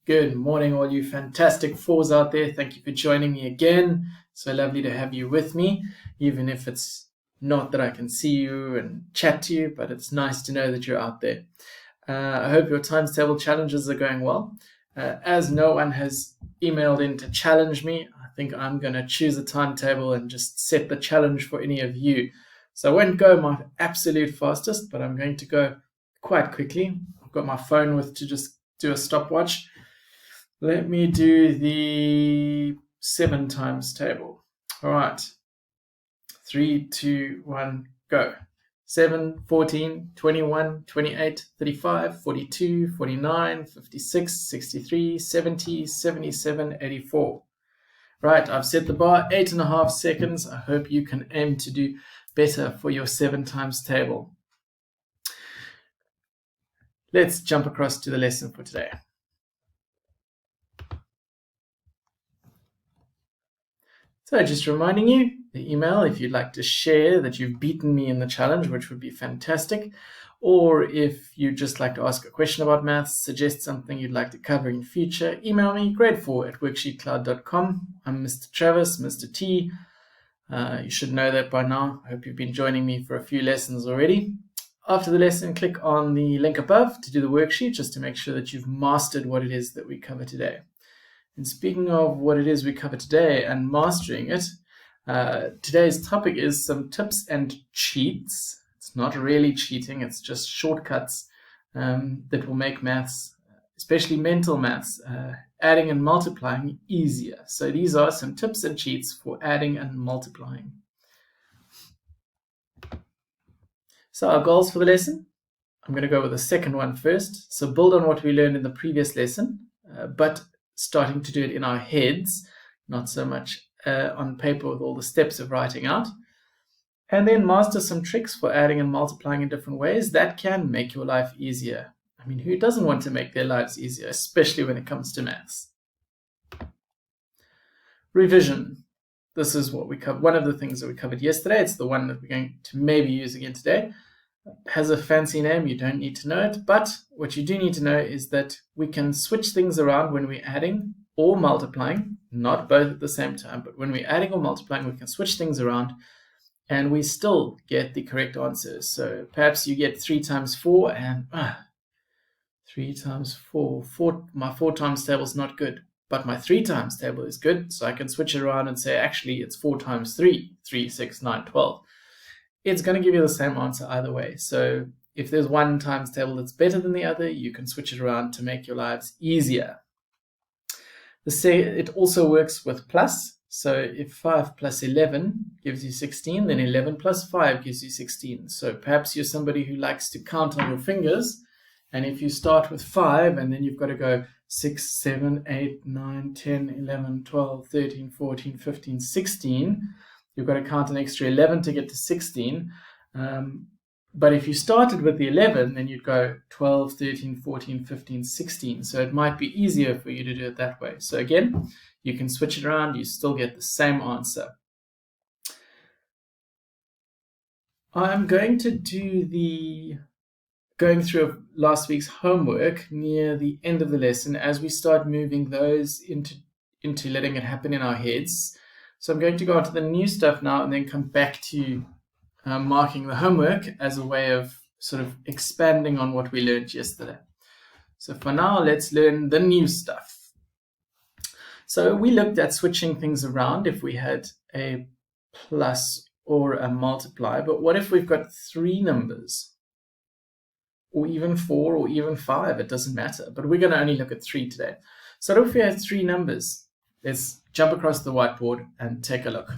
Good morning, all you fantastic fours out there. Thank you for joining me again. So lovely to have you with me, even if it's not that I can see you and chat to you, but it's nice to know that you're out there. I hope your times table challenges are going well. As no one has emailed in to challenge me, I think I'm going to choose a timetable and just set the challenge for any of you. So I won't go my absolute fastest, but I'm going to go quite quickly. I've got my phone with to just do a stopwatch. Let me do the 7 times table. All right. 3, 2, 1, go. 7, 14, 21, 28, 35, 42, 49, 56, 63, 70, 77, 84. Right, I've set the bar 8.5 seconds. I hope you can aim to do better for your 7 times table. Let's jump across to the lesson for today. So just reminding you, the email, if you'd like to share that you've beaten me in the challenge, which would be fantastic, or if you'd just like to ask a question about maths, suggest something you'd like to cover in future, email me, grade4@worksheetcloud.com. I'm Mr. Travis, Mr. T. You should know that by now. I hope you've been joining me for a few lessons already. After the lesson, click on the link above to do the worksheet, just to make sure that you've mastered what it is that we cover today. And speaking of what it is we cover today and mastering it, today's topic is some tips and cheats. It's not really cheating, it's just shortcuts that will make maths, especially mental maths, adding and multiplying easier. So these are some tips and cheats for adding and multiplying. So our goals for the lesson, I'm going to go with the second one first. So build on what we learned in the previous lesson, but starting to do it in our heads, not so much on paper with all the steps of writing out. And then master some tricks for adding and multiplying in different ways that can make your life easier. I mean, who doesn't want to make their lives easier, especially when it comes to maths? Revision. This is what we covered. One of the things that we covered yesterday. It's the one that we're going to maybe use again today. It has a fancy name. You don't need to know it. But what you do need to know is that we can switch things around when we're adding or multiplying, not both at the same time, but when we're adding or multiplying, we can switch things around and we still get the correct answers. So perhaps you get 3 times 4 and 3 times 4. My 4 times table is not good, but my 3 times table is good. So I can switch it around and say, actually, it's 4 times 3, 3, 6, 9, 12. It's going to give you the same answer either way. So if there's one times table that's better than the other, you can switch it around to make your lives easier. It also works with plus. So if 5 plus 11 gives you 16, then 11 plus 5 gives you 16. So perhaps you're somebody who likes to count on your fingers. And if you start with 5 and then you've got to go 6, 7, 8, 9, 10, 11, 12, 13, 14, 15, 16, you've got to count an extra 11 to get to 16. But if you started with the 11, then you'd go 12, 13, 14, 15, 16. So it might be easier for you to do it that way. So again, you can switch it around. You still get the same answer. I'm going to do going through last week's homework near the end of the lesson as we start moving those into letting it happen in our heads. So I'm going to go on to the new stuff now and then come back to marking the homework as a way of sort of expanding on what we learned yesterday. So for now, let's learn the new stuff. So we looked at switching things around if we had a plus or a multiply, but what if we've got 3 numbers? Or even 4 or even 5, it doesn't matter, but we're going to only look at 3 today. So if we have 3 numbers, let's jump across the whiteboard and take a look.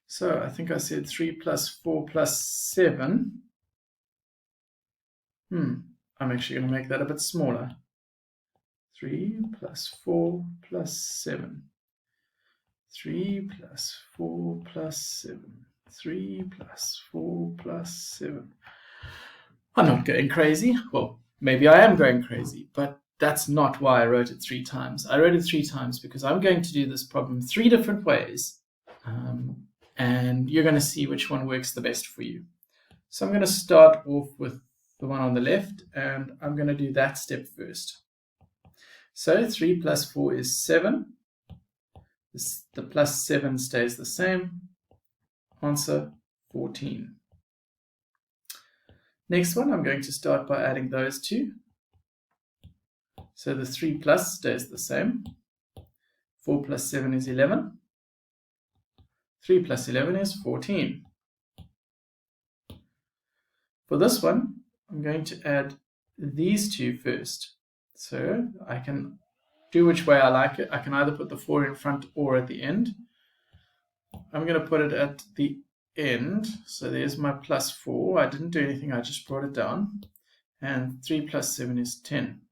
So I think I said 3 plus 4 plus 7. I'm actually going to make that a bit smaller. 3 plus 4 plus 7. 3 plus 4 plus 7. 3 plus 4 plus 7. I'm not going crazy. Well, maybe I am going crazy, but that's not why I wrote it 3 times. I wrote it 3 times because I'm going to do this problem 3 different ways, and you're going to see which one works the best for you. So I'm going to start off with the one on the left, and I'm going to do that step first. So 3 plus 4 is 7. The plus 7 stays the same. Answer 14. Next one, I'm going to start by adding those two. So the 3 plus stays the same. 4 plus 7 is 11. 3 plus 11 is 14. For this one, I'm going to add these two first. So I can do which way I like it. I can either put the 4 in front or at the end. I'm going to put it at the end. So there's my plus 4. I didn't do anything, I just brought it down. And 3 plus 7 is 10.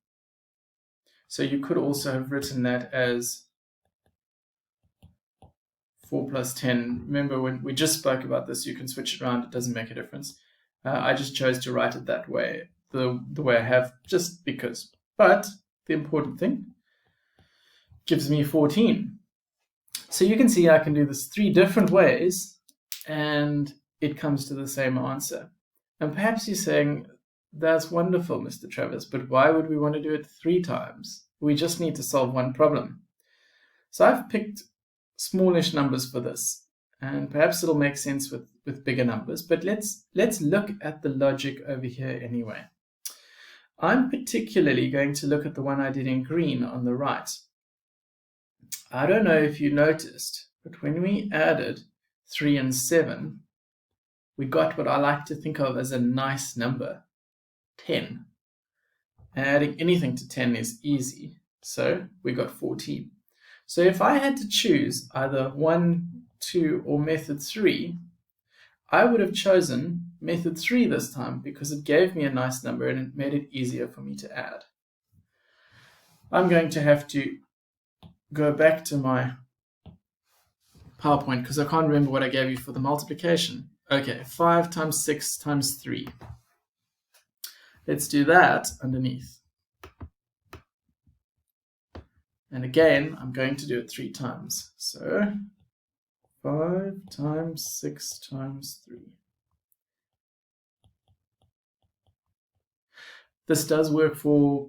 So you could also have written that as 4 plus 10. Remember when we just spoke about this, you can switch it around, it doesn't make a difference. I just chose to write it that way, the way I have, just because. But the important thing, gives me 14. So you can see I can do this 3 different ways and it comes to the same answer. And perhaps you're saying, that's wonderful, Mr. Travis, but why would we want to do it 3 times? We just need to solve one problem. So I've picked smallish numbers for this, and perhaps it'll make sense with bigger numbers, but let's look at the logic over here anyway. I'm particularly going to look at the one I did in green on the right. I don't know if you noticed, but when we added 3 and 7, we got what I like to think of as a nice number, 10. And adding anything to 10 is easy, so we got 14. So if I had to choose either 1, 2, or method 3, I would have chosen method 3 this time because it gave me a nice number and it made it easier for me to add. I'm going to have to go back to my PowerPoint because I can't remember what I gave you for the multiplication. Okay, 5 times 6 times 3. Let's do that underneath. And again, I'm going to do it 3 times. So 5 times 6 times 3. This does work for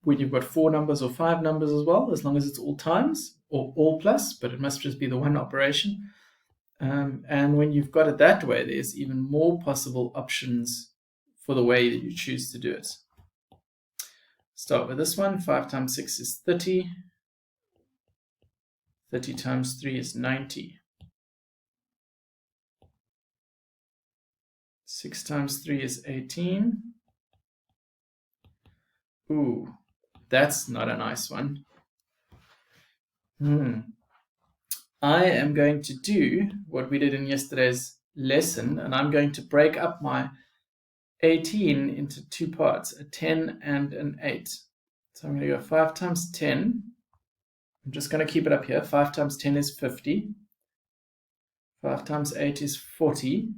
when you've got 4 numbers or 5 numbers as well, as long as it's all times or all plus, but it must just be the one operation. And when you've got it that way, there's even more possible options for the way that you choose to do it. Start with this one. 5 times 6 is 30. 30 times 3 is 90. 6 times 3 is 18. Ooh, that's not a nice one. I am going to do what we did in yesterday's lesson, and I'm going to break up my 18 into 2 parts, a 10 and an 8. So I'm going to go 5 times 10. I'm just going to keep it up here. 5 times 10 is 50. 5 times 8 is 40.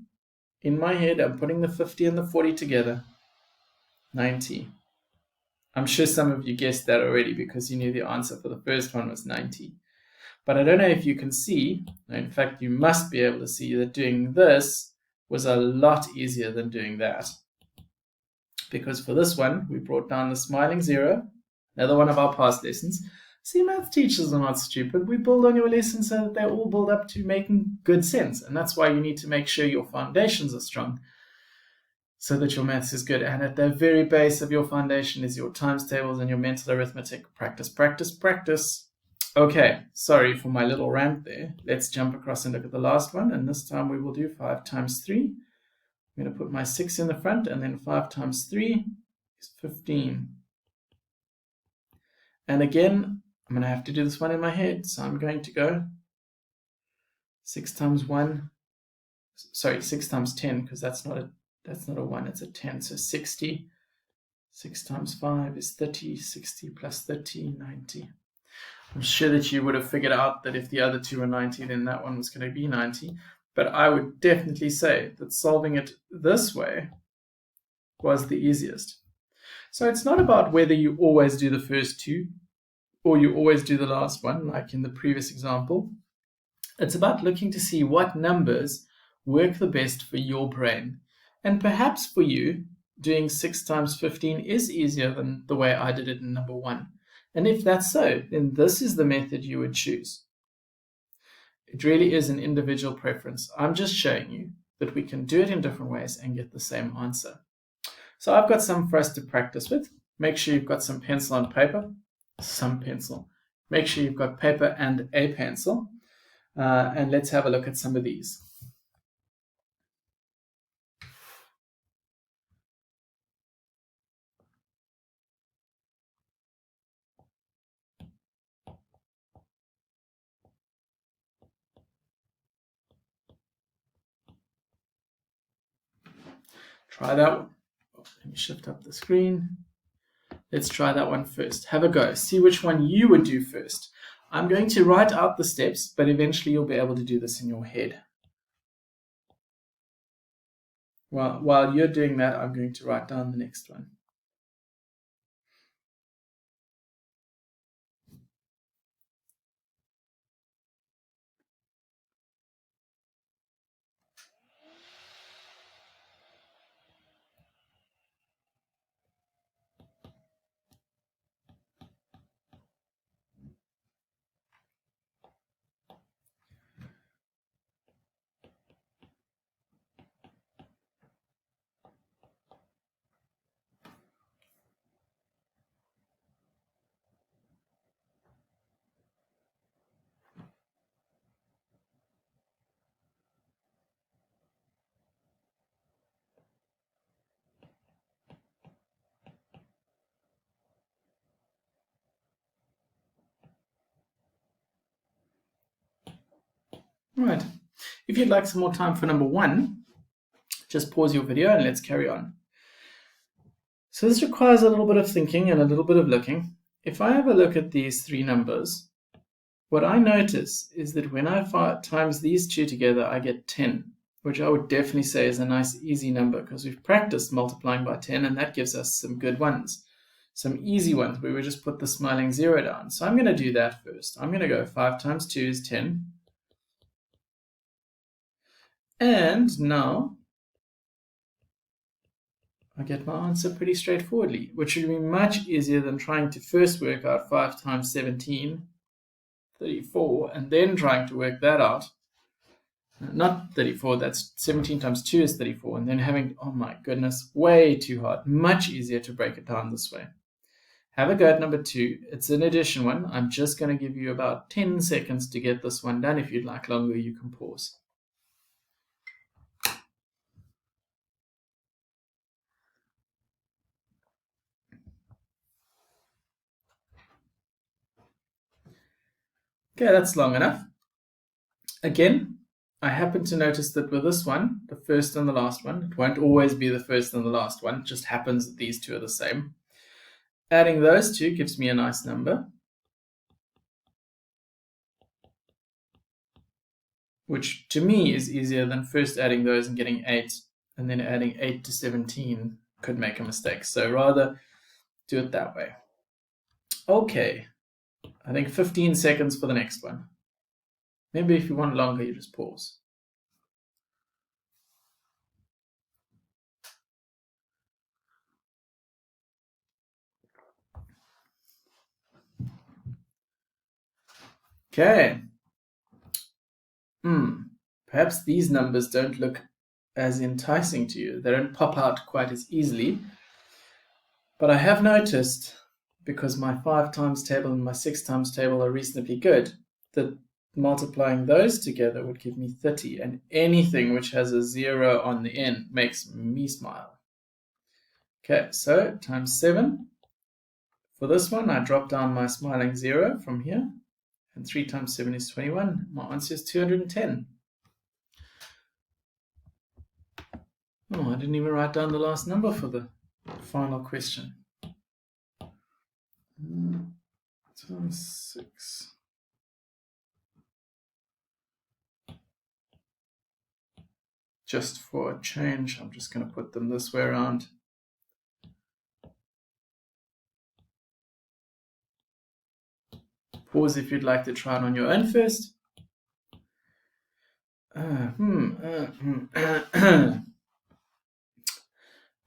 In my head, I'm putting the 50 and the 40 together. 90. I'm sure some of you guessed that already because you knew the answer for the first one was 90. But I don't know if you can see, in fact, you must be able to see that doing this was a lot easier than doing that. Because for this one, we brought down the smiling 0, another one of our past lessons. See, math teachers are not stupid. We build on your lessons so that they all build up to making good sense. And that's why you need to make sure your foundations are strong so that your maths is good. And at the very base of your foundation is your times tables and your mental arithmetic. Practice, practice, practice. Okay, sorry for my little rant there. Let's jump across and look at the last one. And this time we will do 5 times 3. I'm going to put my 6 in the front, and then 5 times 3 is 15. And again, I'm going to have to do this one in my head. So I'm going to go 6 times 1, sorry, 6 times 10, because that's not a 1, it's a 10. So 60. 6 times 5 is 30. 60 plus 30, 90. I'm sure that you would have figured out that if the other two were 90, then that one was going to be 90. But I would definitely say that solving it this way was the easiest. So it's not about whether you always do the first two or you always do the last one, like in the previous example. It's about looking to see what numbers work the best for your brain. And perhaps for you, doing 6 times 15 is easier than the way I did it in number 1. And if that's so, then this is the method you would choose. It really is an individual preference. I'm just showing you that we can do it in different ways and get the same answer. So I've got some for us to practice with. Make sure you've got some pencil and paper. Some pencil. Make sure you've got paper and a pencil. And let's have a look at some of these. Try that one. Let me shift up the screen. Let's try that one first. Have a go. See which one you would do first. I'm going to write out the steps, but eventually you'll be able to do this in your head. Well, while you're doing that, I'm going to write down the next one. Right. If you'd like some more time for number 1, just pause your video and let's carry on. So this requires a little bit of thinking and a little bit of looking. If I have a look at these 3 numbers, what I notice is that when I times these 2 together, I get 10, which I would definitely say is a nice easy number because we've practiced multiplying by 10 and that gives us some good ones. Some easy ones where we just put the smiling 0 down. So I'm going to do that first. I'm going to go 5 times 2 is 10. And now I get my answer pretty straightforwardly, which would be much easier than trying to first work out 5 times 17, 34, and then trying to work that out. Not 34, that's 17 times 2 is 34, and then having, oh my goodness, way too hard. Much easier to break it down this way. Have a go at number 2. It's an addition one. I'm just going to give you about 10 seconds to get this one done. If you'd like longer, you can pause. Okay, that's long enough. Again, I happen to notice that with this one, the first and the last one, it won't always be the first and the last one. It just happens that these 2 are the same. Adding those 2 gives me a nice number, which to me is easier than first adding those and getting 8, and then adding 8 to 17 could make a mistake. So rather do it that way. Okay, I think 15 seconds for the next one. Maybe if you want longer, you just pause. Okay. Perhaps these numbers don't look as enticing to you. They don't pop out quite as easily. But I have noticed, because my 5 times table and my 6 times table are reasonably good, that multiplying those together would give me 30. And anything which has a 0 on the end makes me smile. Okay, so times 7. For this one, I drop down my smiling 0 from here. And 3 times 7 is 21. My answer is 210. Oh, I didn't even write down the last number for the final question. Times 6. Just for a change, I'm just going to put them this way around. Pause if you'd like to try it on your own first.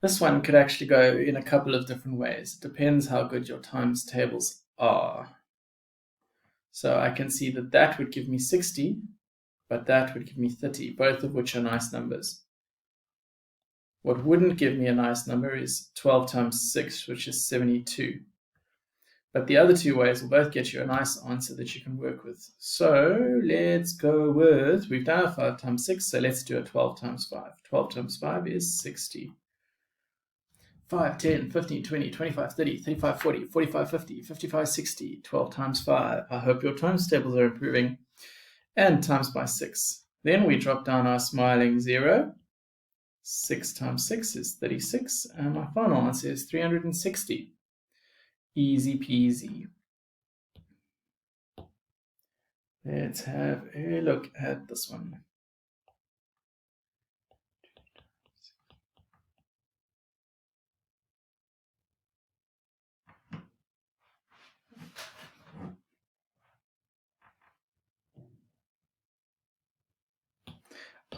This one could actually go in a couple of different ways. It depends how good your times tables are. So I can see that that would give me 60, but that would give me 30, both of which are nice numbers. What wouldn't give me a nice number is 12 times 6, which is 72. But the other two ways will both get you a nice answer that you can work with. So let's go with, we've done a 5 times 6, so let's do a 12 times 5. 12 times 5 is 60. 5, 10, 15, 20, 25, 30, 35, 40, 45, 50, 55, 60, 12 times 5. I hope your times tables are improving. And times by 6. Then we drop down our smiling 0. 6 times 6 is 36, and my final answer is 360. Easy peasy. Let's have a look at this one.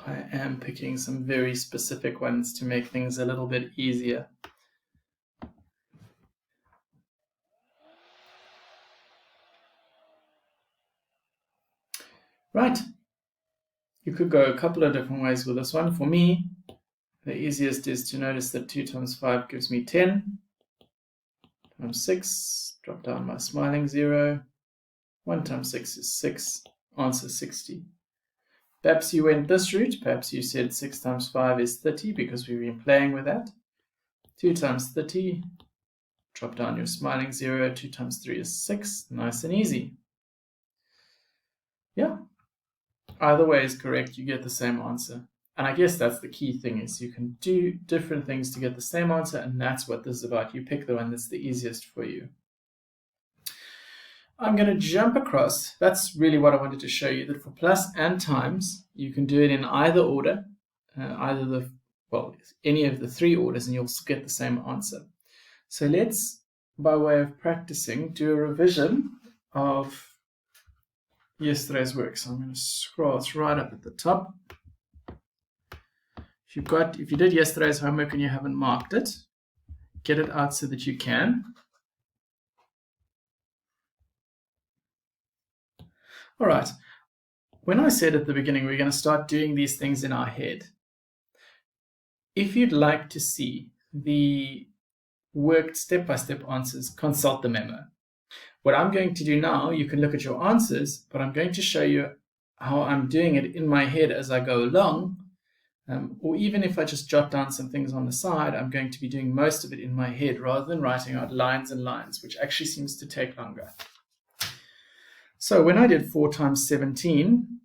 I am picking some very specific ones to make things a little bit easier. Right. You could go a couple of different ways with this one. For me, the easiest is to notice that 2 times 5 gives me 10. Times 6, drop down my smiling 0. 1 times 6 is 6. Answer 60. Perhaps you went this route. Perhaps you said 6 times 5 is 30 because we've been playing with that. 2 times 30. Drop down your smiling 0. 2 times 3 is 6. Nice and easy. Yeah. Either way is correct. You get the same answer. And I guess that's the key thing, is you can do different things to get the same answer, and that's what this is about. You pick the one that's the easiest for you. I'm going to jump across. That's really what I wanted to show you, that for plus and times, you can do it in either order, any of the 3 orders, and you'll get the same answer. So let's, by way of practicing, do a revision of yesterday's work. So I'm going to scroll, it's right up at the top. If you did yesterday's homework and you haven't marked it, get it out so that you can. All right. When I said at the beginning we're going to start doing these things in our head, if you'd like to see the worked step-by-step answers, consult the memo. What I'm going to do now, you can look at your answers, but I'm going to show you how I'm doing it in my head as I go along. Or even if I just jot down some things on the side, I'm going to be doing most of it in my head rather than writing out lines and lines, which actually seems to take longer. So when I did 4 times 17,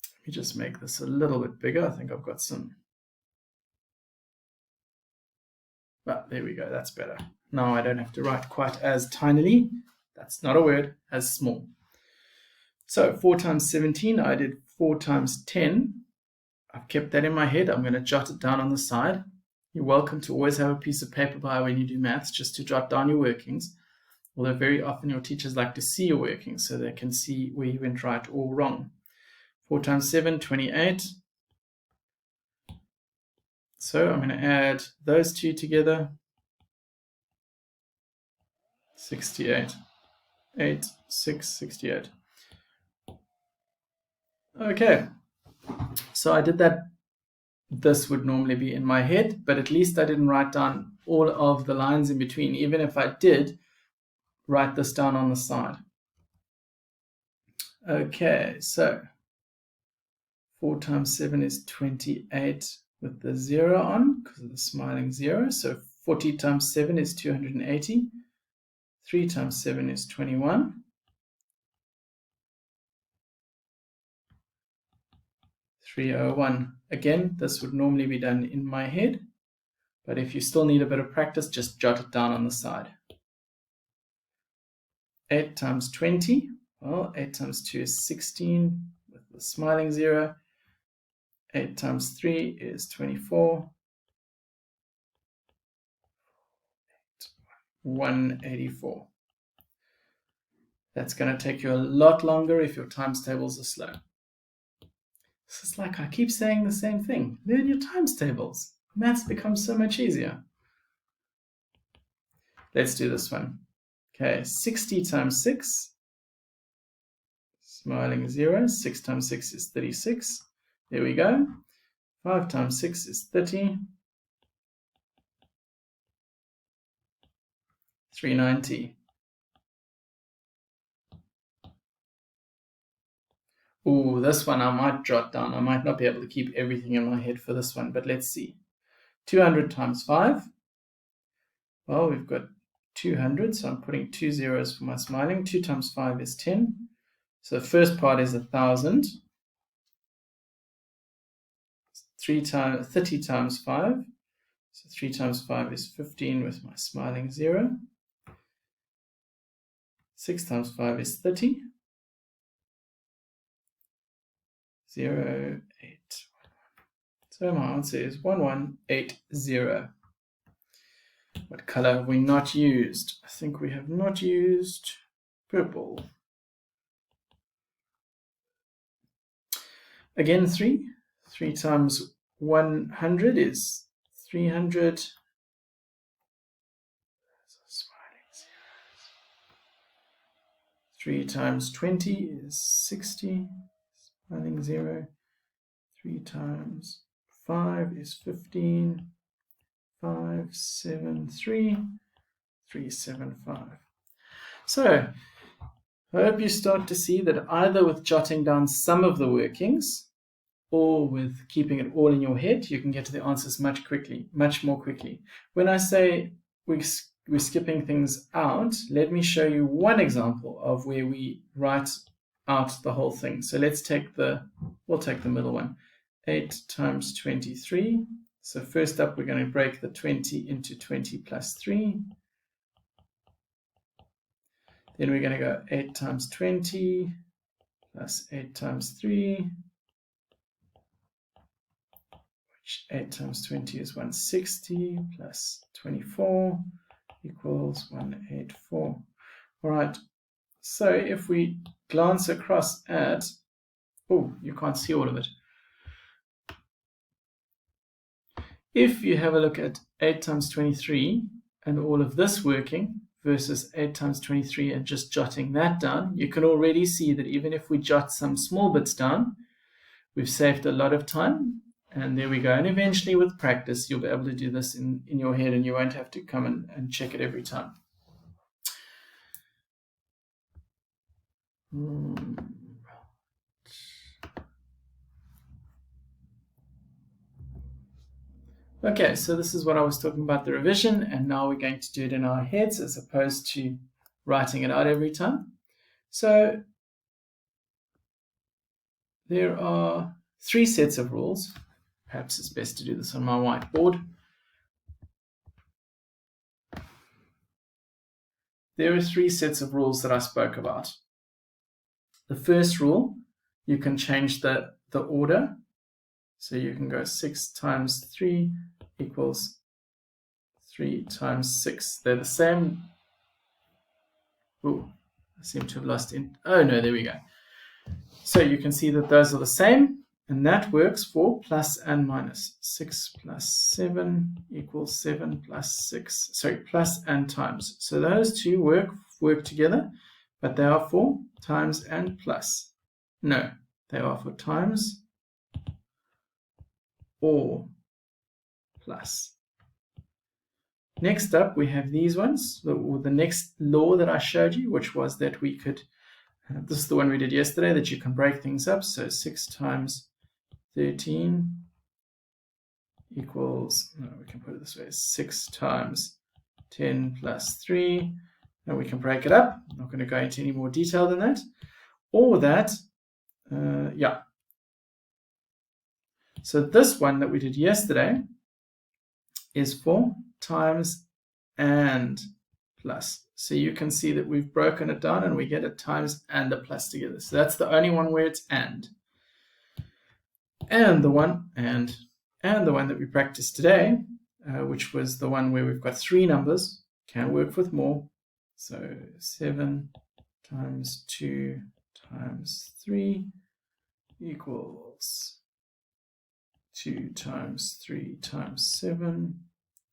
let me just make this a little bit bigger. I think I've got some. Well, there we go. That's better. Now I don't have to write quite as tinily. That's not a word, as small. So 4 times 17, I did 4 times 10. I've kept that in my head. I'm going to jot it down on the side. You're welcome to always have a piece of paper by when you do maths, just to jot down your workings. Although very often your teachers like to see your workings so they can see where you went right or wrong. 4 times 7, 28. So I'm going to add those two together. 68. 8, 6, 68. Okay. So I did that. This would normally be in my head, but at least I didn't write down all of the lines in between, even if I did write this down on the side. Okay, so 4 times 7 is 28 with the 0 on because of the smiling 0. So 40 times 7 is 280. 3 times 7 is 21. 301. Again, this would normally be done in my head, but if you still need a bit of practice, just jot it down on the side. 8 times 20. Well, 8 times 2 is 16 with the smiling 0. 8 times 3 is 24. 184. That's going to take you a lot longer if your times tables are slow. This is like I keep saying the same thing. Learn your times tables. Maths becomes so much easier. Let's do this one. Okay, 60 times 6, smiling 0. 6 times 6 is 36. There we go. 5 times 6 is 30. 390. Ooh, this one I might jot down. I might not be able to keep everything in my head for this one, but let's see. 200 times 5. Well, we've got 200, so I'm putting 2 zeros for my smiling. 2 times 5 is 10. So the first part is 1,000. 30 times 5. So 3 times 5 is 15 with my smiling 0. 6 times 5 is 30. 0, 8. So my answer is 1180. What color have we not used? I think we have not used purple. Again, 3. 3 times 100 is 300. 3 times 20 is 60. Smiling 0. 3 times 5 is 15. 573 375. So I hope you start to see that either with jotting down some of the workings or with keeping it all in your head, you can get to the answers much more quickly. When I say we're skipping things out, let me show you one example of where we write out the whole thing. So we'll take the middle one. 8 times 23. So first up, we're going to break the 20 into 20 plus 3. Then we're going to go 8 times 20 plus 8 times 3, which 8 times 20 is 160 plus 24 equals 184. All right, so if we glance across at, oh, you can't see all of it. If you have a look at 8 times 23 and all of this working versus 8 times 23 and just jotting that down, you can already see that even if we jot some small bits down, we've saved a lot of time. And there we go. And eventually with practice, you'll be able to do this in your head and you won't have to come and check it every time. Okay, so this is what I was talking about, the revision, and now we're going to do it in our heads as opposed to writing it out every time. So there are 3 sets of rules. Perhaps it's best to do this on my whiteboard. There are 3 sets of rules that I spoke about. The first rule, you can change the order. So you can go 6 times 3 equals 3 times 6. They're the same. Oh, I seem to have lost it. Oh no, there we go. So you can see that those are the same, and that works for plus and minus. 6 plus 7 equals 7 plus 6. Sorry, plus and times. So those two work together, but they are for times and plus. No, they are for times or plus. Next up, we have these ones, or the next law that I showed you, which was that we could, this is the one we did yesterday, that you can break things up. So 6 times 13 equals, no, we can put it this way, 6 times 10 plus 3, and we can break it up. I'm not going to go into any more detail than that. Or that, yeah. So this one that we did yesterday is for times and plus. So you can see that we've broken it down and we get a times and a plus together. So that's the only one where it's and. And the one that we practiced today, which was the one where we've got 3 numbers, can work with more. So 7 times 2 times 3 equals 2 times 3 times 7,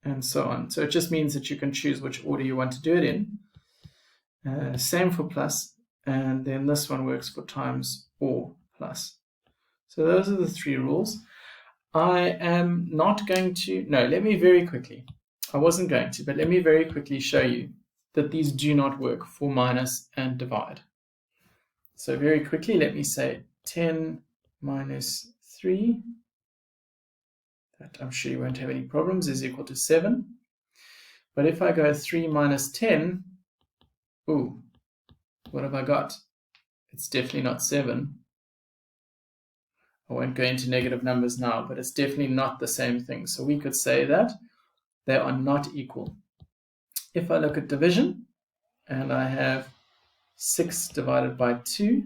and so on. So it just means that you can choose which order you want to do it in. Same for plus, and then this one works for times or plus. So those are the 3 rules. I am not going to, no, let me very quickly, I wasn't going to, but let me very quickly show you that these do not work for minus and divide. So very quickly, let me say 10 minus 3, that I'm sure you won't have any problems, is equal to 7. But if I go 3 minus 10, ooh, what have I got? It's definitely not 7. I won't go into negative numbers now, but it's definitely not the same thing. So we could say that they are not equal. If I look at division, and I have 6 divided by 2,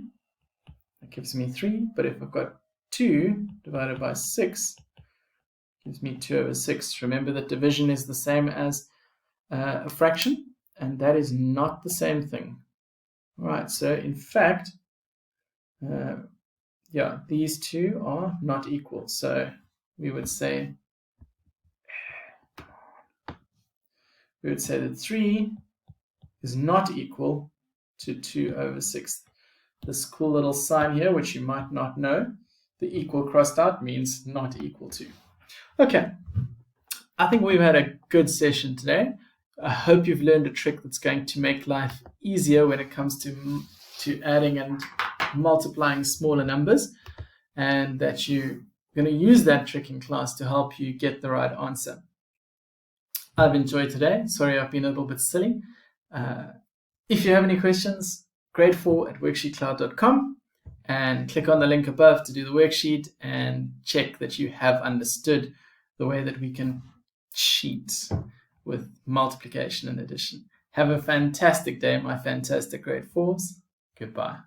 that gives me 3. But if I've got 2 divided by 6, it gives me 2 over 6. Remember that division is the same as a fraction, and that is not the same thing. All right, so in fact, yeah, these two are not equal. So we would say that 3 is not equal to 2 over 6. This cool little sign here, which you might not know, the equal crossed out means not equal to. Okay, I think we've had a good session today. I hope you've learned a trick that's going to make life easier when it comes to adding and multiplying smaller numbers, and that you're going to use that trick in class to help you get the right answer. I've enjoyed today. Sorry I've been a little bit silly. If you have any questions, grade4@worksheetcloud.com, and click on the link above to do the worksheet and check that you have understood the way that we can cheat with multiplication and addition. Have a fantastic day, my fantastic grade 4s. Goodbye.